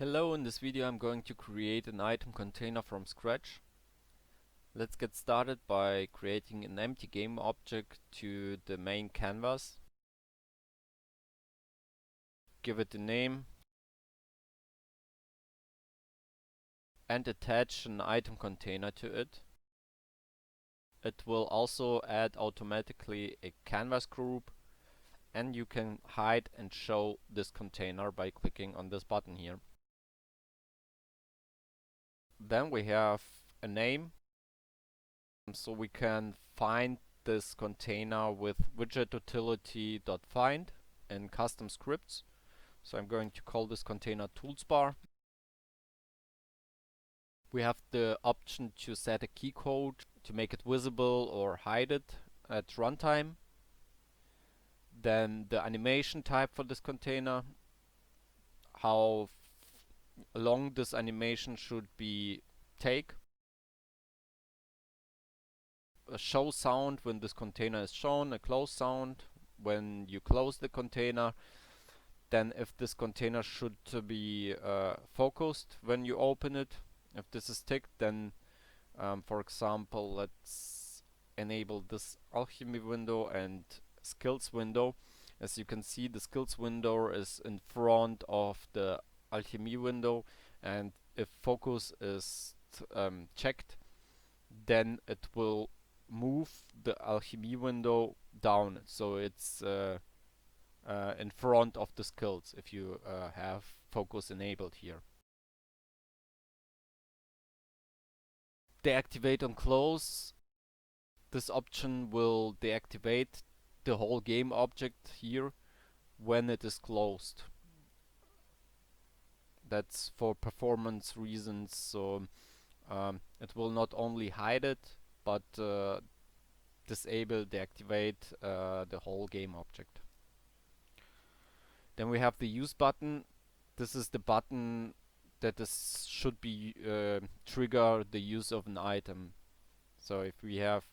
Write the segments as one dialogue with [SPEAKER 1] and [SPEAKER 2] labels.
[SPEAKER 1] Hello, in this video I'm going to create an item container from scratch. Let's get started by creating an empty game object to the main canvas. Give it a name and attach an item container to it. It will also add automatically a canvas group, and you can hide and show this container by clicking on this button here. Then we have a name, so we can find this container with widget_utility.find in custom scripts. So I'm going to call this container toolsbar. We have the option to set a key code to make it visible or hide it at runtime. Then the animation type for this container, how long this animation should be take. A show sound when this container is shown, a close sound when you close the container. Then if this container should be focused when you open it. If this is ticked, then for example, let's enable this alchemy window and skills window. As you can see, the skills window is in front of the alchemy window, and if focus is checked, then it will move the alchemy window down, so it's in front of the skills if you have focus enabled here. Deactivate on close. This option will deactivate the whole game object here when it is closed. That's for performance reasons, so it will not only hide it, but disable, deactivate the whole game object. Then we have the use button. This is the button that should be trigger the use of an item. So if we have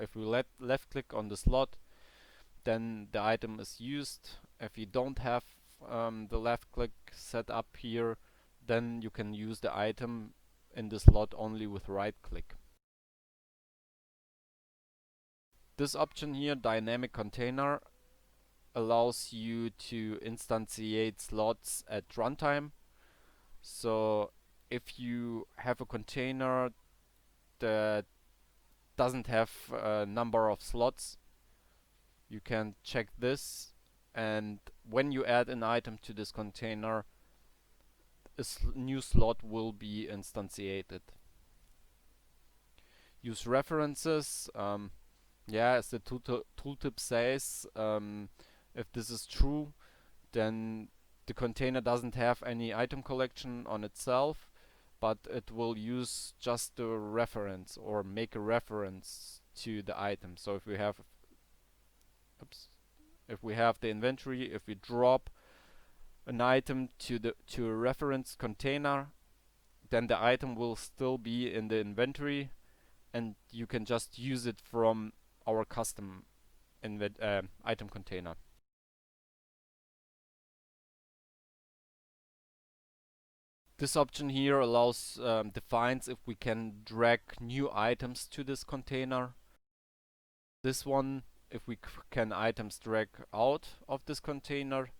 [SPEAKER 1] if we left click on the slot, then the item is used. If you don't have the left click set up here, then you can use the item in the slot only with right click. This option here, dynamic container, allows you to instantiate slots at runtime. So if you have a container that doesn't have a number of slots, you can check this, and when you add an item to this container, a new slot will be instantiated. Use references. As the tooltip says, if this is true, then the container doesn't have any item collection on itself, but it will use just the reference or make a reference to the item. So if we have the inventory, if we drop an item to a reference container, then the item will still be in the inventory, and you can just use it from our custom item container. This option here allows defines if we can drag new items to this container. This one, if we can items drag out of this container.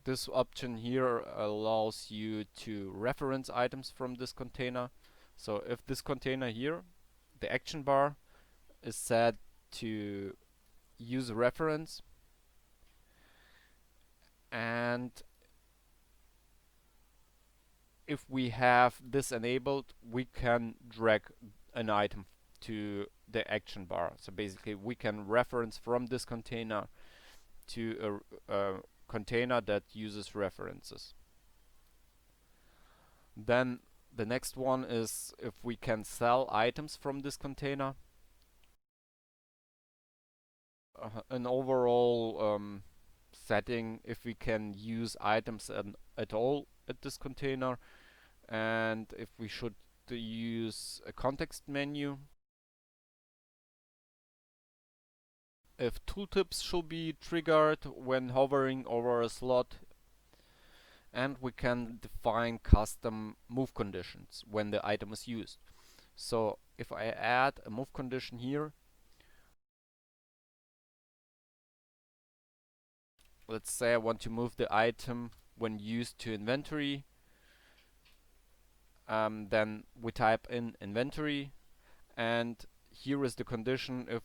[SPEAKER 1] This option here allows you to reference items from this container. So if this container here, the action bar, is set to use a reference, and if we have this enabled, we can drag an item to the action bar. So basically we can reference from this container to a container that uses references. Then the next one is if we can sell items from this container. An overall setting, if we can use items at all at this container, and if we should use a context menu. If tooltips should be triggered when hovering over a slot and we can define custom move conditions when the item is used. So if I add a move condition here, let's say I want to move the item when used to inventory, then we type in inventory, and here is the condition if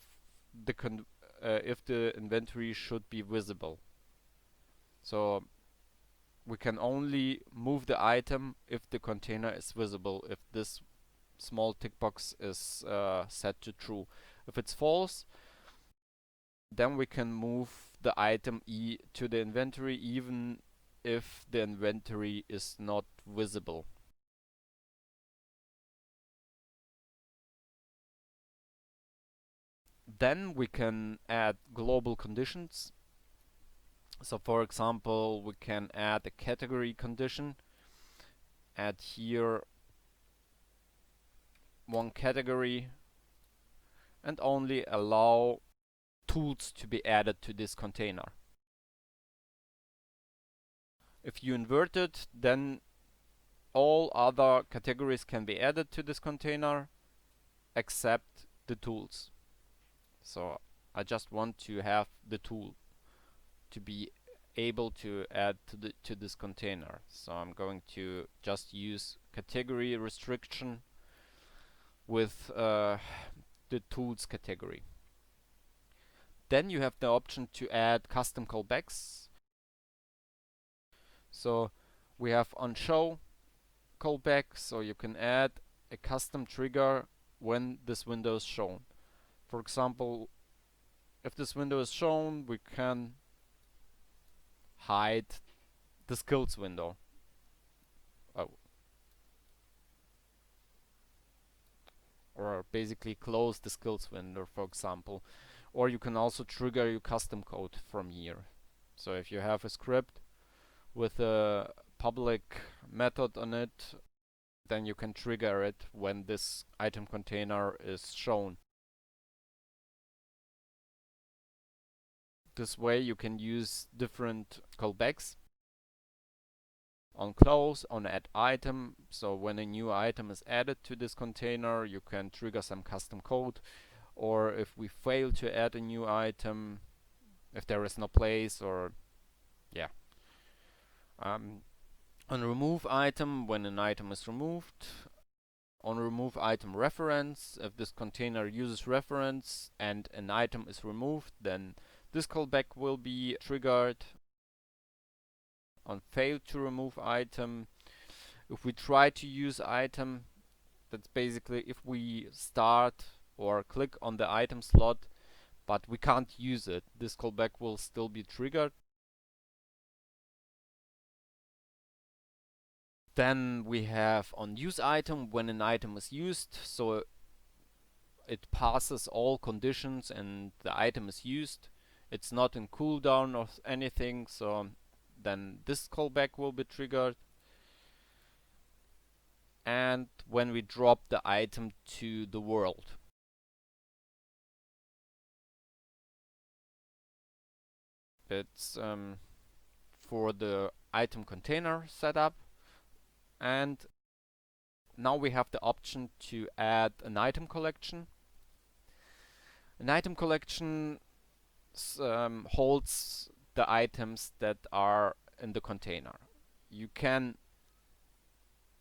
[SPEAKER 1] the inventory should be visible. So we can only move the item if the container is visible, if this small tick box is set to true. If it's false, then we can move the item to the inventory even if the inventory is not visible. Then we can add global conditions. So for example, we can add a category condition, add here one category, and only allow tools to be added to this container. If you invert it, then all other categories can be added to this container except the tools. So I just want to have the tool to be able to add to this container. So I'm going to just use category restriction with the tools category. Then you have the option to add custom callbacks. So we have on show callback, so you can add a custom trigger when this window is shown. For example, if this window is shown, we can hide the skills window. Or basically close the skills window, for example. Or you can also trigger your custom code from here. So if you have a script with a public method on it, then you can trigger it when this item container is shown. This way you can use different callbacks on close, on add item. So when a new item is added to this container, you can trigger some custom code. Or if we fail to add a new item, if there is no place, or yeah. On remove item, when an item is removed. On remove item reference, if this container uses reference and an item is removed, then this callback will be triggered. On fail to remove item, if we try to use item, that's basically if we start or click on the item slot but we can't use it, this callback will still be triggered. Then we have on use item, when an item is used, so it passes all conditions and the item is used. It's not in cooldown or anything, so then this callback will be triggered. And when we drop the item to the world. It's for the item container setup. And now we have the option to add an item collection. An item collection holds the items that are in the container. You can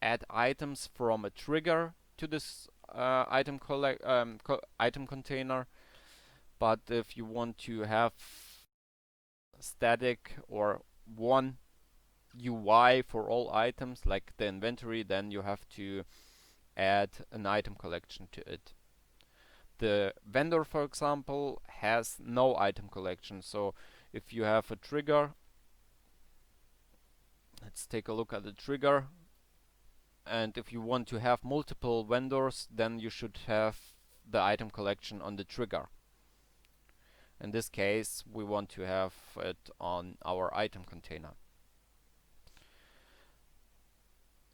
[SPEAKER 1] add items from a trigger to this item container, but if you want to have static or one UI for all items like the inventory, then you have to add an item collection to it. The vendor, for example, has no item collection, so if you have a trigger, let's take a look at the trigger, and if you want to have multiple vendors, then you should have the item collection on the trigger. In this case, we want to have it on our item container.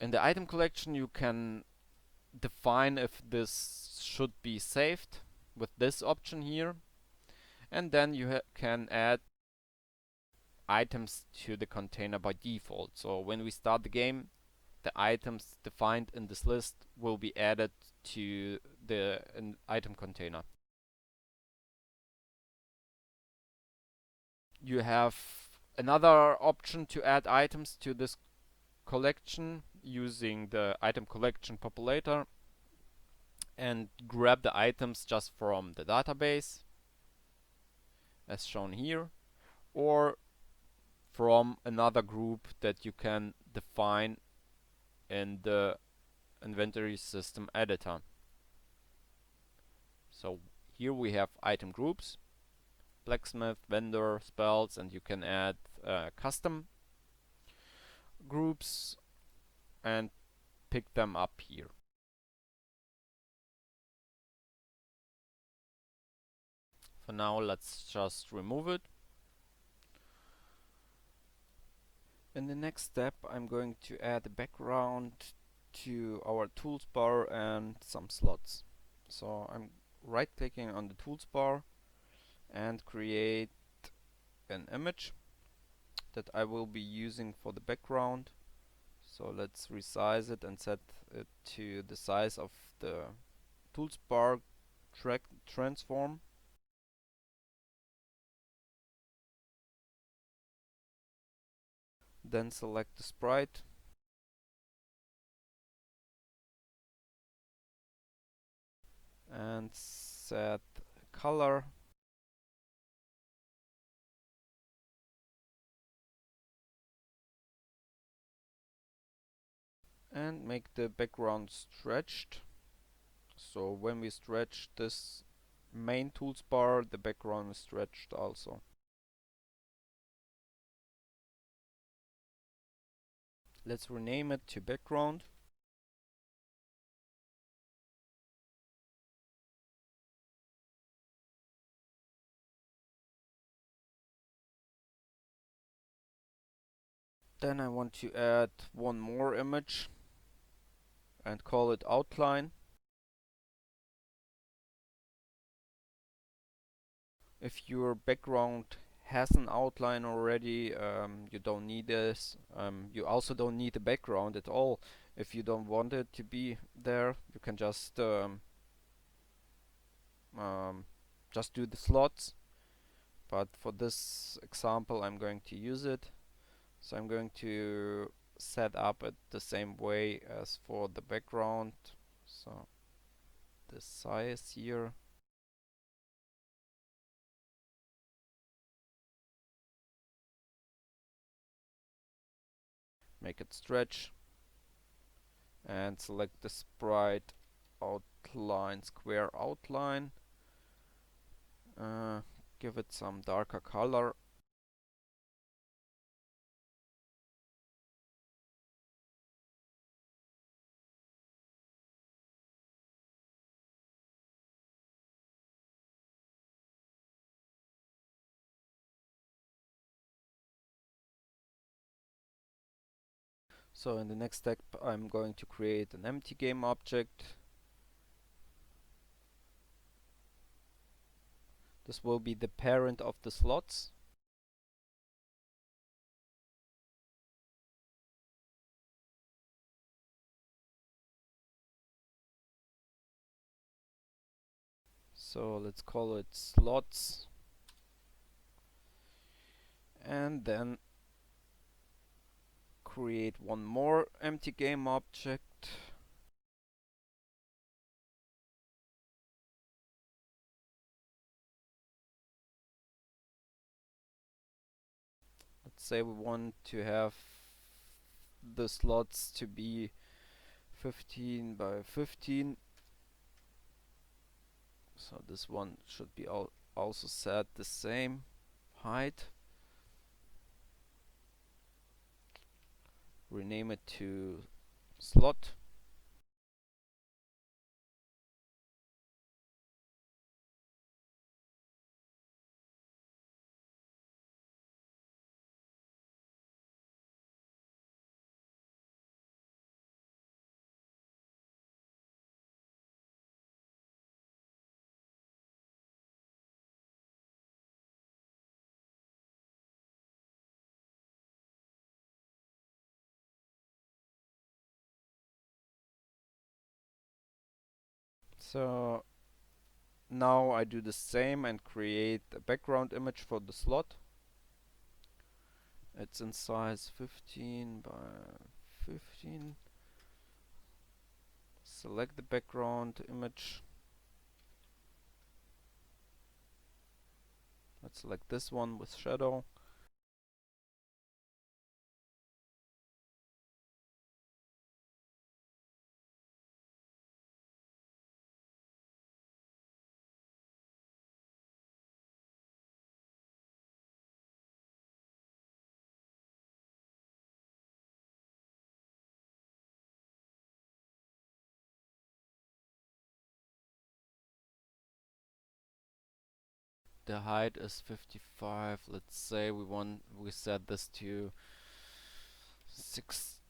[SPEAKER 1] In the item collection, you can define if this should be saved with this option here, and then you can add items to the container by default. So when we start the game, the items defined in this list will be added to the item container. You have another option to add items to this collection using the item collection populator and grab the items just from the database as shown here, or from another group that you can define in the inventory system editor. So here we have item groups, blacksmith, vendor, spells, and you can add custom groups and pick them up here. For now, let's just remove it. In the next step, I'm going to add a background to our tools bar and some slots. So I'm right clicking on the tools bar and create an image that I will be using for the background. So let's resize it and set it to the size of the tools bar transform. Then select the sprite and set color and make the background stretched. So when we stretch this main tools bar, the background is stretched also. Let's rename it to background. Then I want to add one more image and call it outline. If your background has an outline already, you don't need this. You also don't need the background at all. If you don't want it to be there, you can just do the slots. But for this example, I'm going to use it. So I'm going to set up it the same way as for the background. So the size here. Make it stretch and select the sprite outline, square outline. Give it some darker color. So in the next step, I'm going to create an empty game object. This will be the parent of the slots. So let's call it slots. And then create one more empty game object. Let's say we want to have the slots to be 15 by 15. So this one should be also set the same height. Rename it to slot. So now I do the same and create a background image for the slot. It's in size 15 by 15. Select the background image. Let's select this one with shadow. The height is 55. Let's say we set this to 6.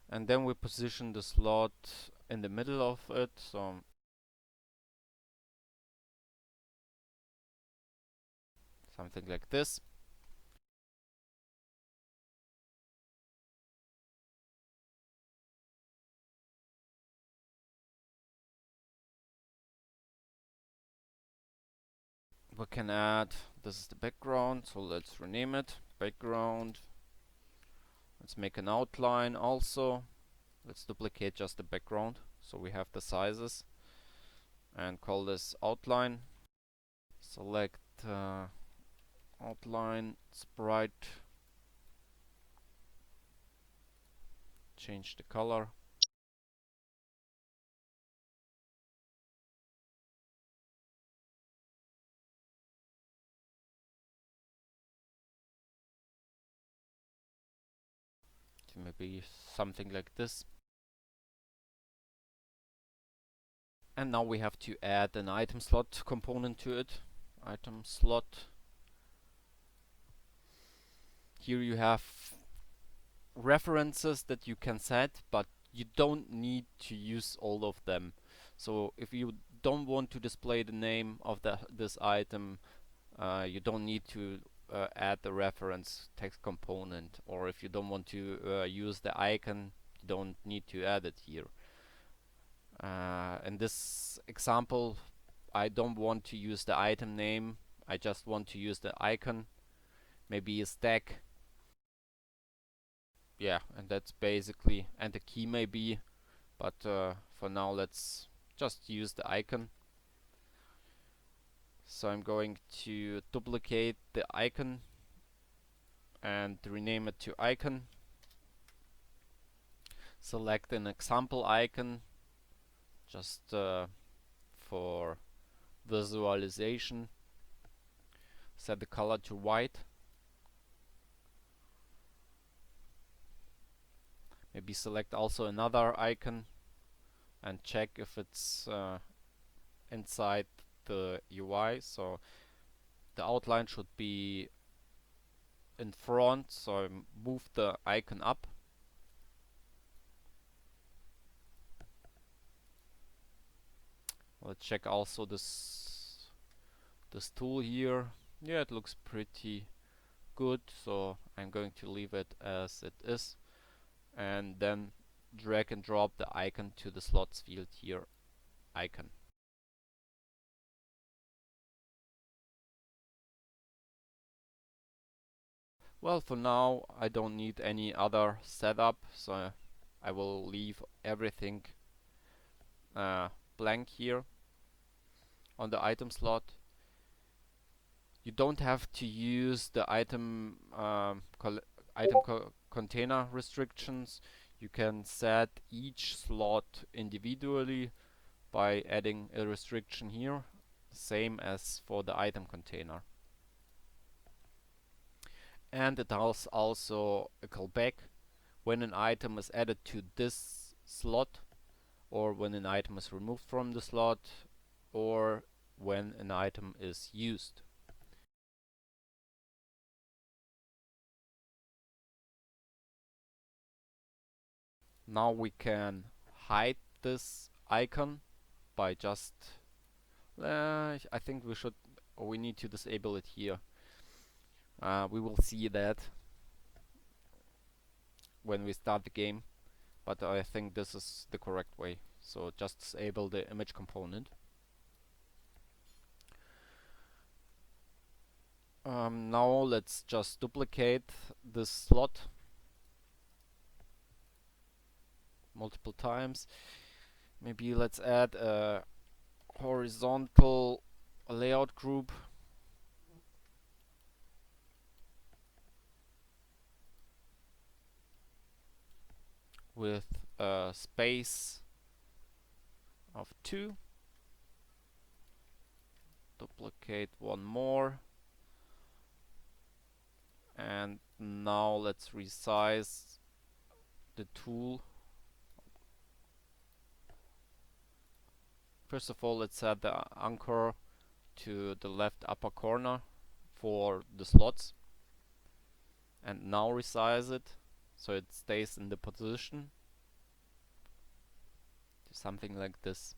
[SPEAKER 1] And then we position the slot in the middle of it, so something like this. We can add, this is the background, so let's rename it background. Let's make an outline also. Let's duplicate just the background so we have the sizes and call this outline. Select outline, sprite, change the color. Maybe something like this. And now we have to add an item slot component to it. Item slot. Here you have references that you can set, but you don't need to use all of them. So if you don't want to display the name of this item, you don't need to add the reference text component, or if you don't want to use the icon, you don't need to add it here. In this example, I don't want to use the item name, I just want to use the icon, maybe a stack. Yeah, and that's basically, and the key maybe, but for now let's just use the icon. So I'm going to duplicate the icon and rename it to icon. Select an example icon just for visualization. Set the color to white. Maybe select also another icon and check if it's inside the UI. So the outline should be in front, so I move the icon up. Let's check also this tool here. Yeah, it looks pretty good, so I'm going to leave it as it is, and then drag and drop the icon to the slots field here, icon. Well, for now I don't need any other setup, so I will leave everything blank here on the item slot. You don't have to use the container restrictions. You can set each slot individually by adding a restriction here, same as for the item container. And it has also a callback when an item is added to this slot, or when an item is removed from the slot, or when an item is used. Now we can hide this icon by just I think we need to disable it here. We will see that. when we start the game, but I think this is the correct way. So just disable the image component. Now let's just duplicate this slot multiple times. Maybe let's add a horizontal layout group. With a space of 2. Duplicate one more. And now let's resize the tool. First of all, let's set the anchor to the left upper corner for the slots. And now resize it so it stays in the position. Something like this.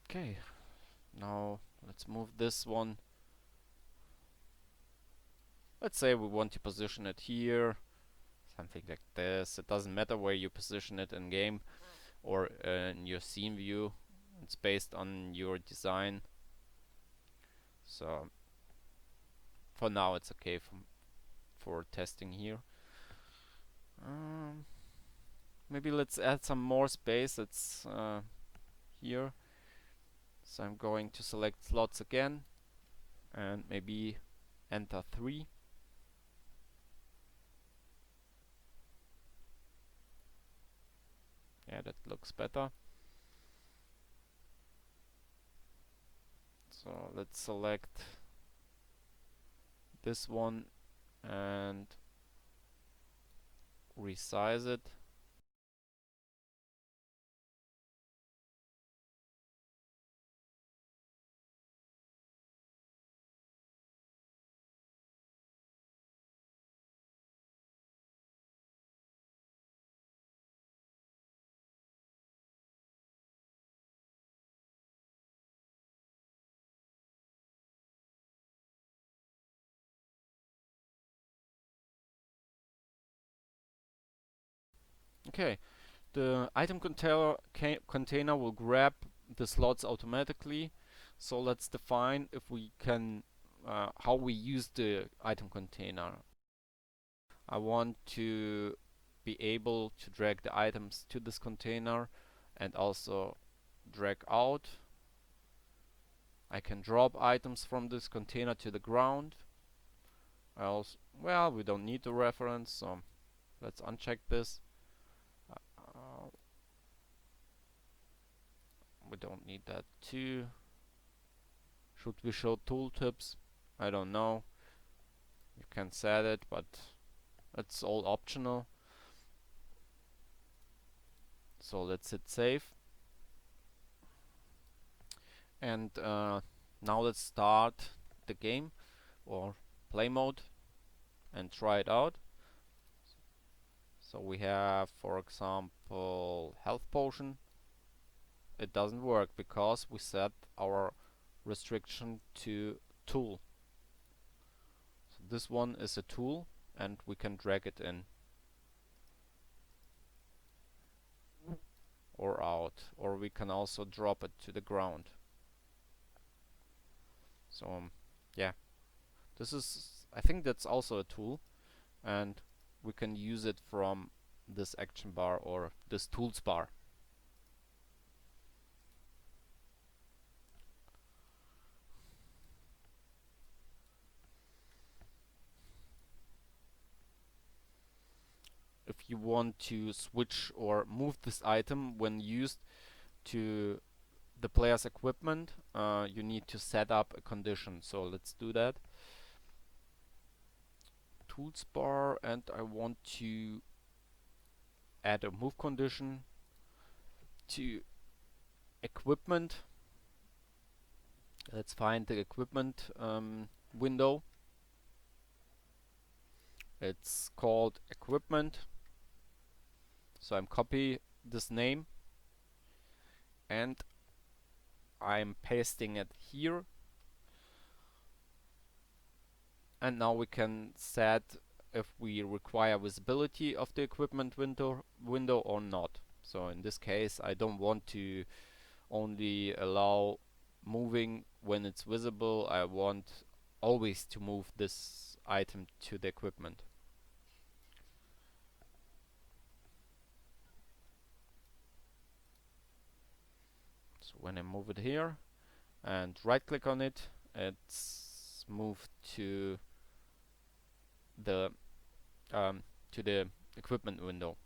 [SPEAKER 1] Okay, now let's move this one. Let's say we want to position it here, something like this. It doesn't matter where you position it in game or in your scene view. It's based on your design. So for now it's okay for testing here. Maybe let's add some more space. It's here. So I'm going to select slots again and maybe enter 3. Yeah, that looks better. So let's select this one and resize it. Okay, the item container will grab the slots automatically. So let's define if we can how we use the item container. I want to be able to drag the items to this container and also drag out. I can drop items from this container to the ground. Well, we don't need the reference, so let's uncheck this. We don't need that too. Should we show tooltips? I don't know. You can set it, but it's all optional. So let's hit save. And now let's start the game or play mode and try it out. So we have, for example, health potion. It doesn't work because we set our restriction to tool. So this one is a tool and we can drag it in or out, or we can also drop it to the ground. So yeah, this is, I think that's also a tool, and we can use it from this action bar or this tools bar. If you want to switch or move this item when used to the player's equipment, you need to set up a condition. So let's do that. Tools bar, and I want to add a move condition to equipment. Let's find the equipment window. It's called equipment. So I'm copy this name and I'm pasting it here. And now we can set if we require visibility of the equipment window or not. So in this case, I don't want to only allow moving when it's visible. I want always to move this item to the equipment. So when I move it here and right click on it, it's moved to the um, equipment window.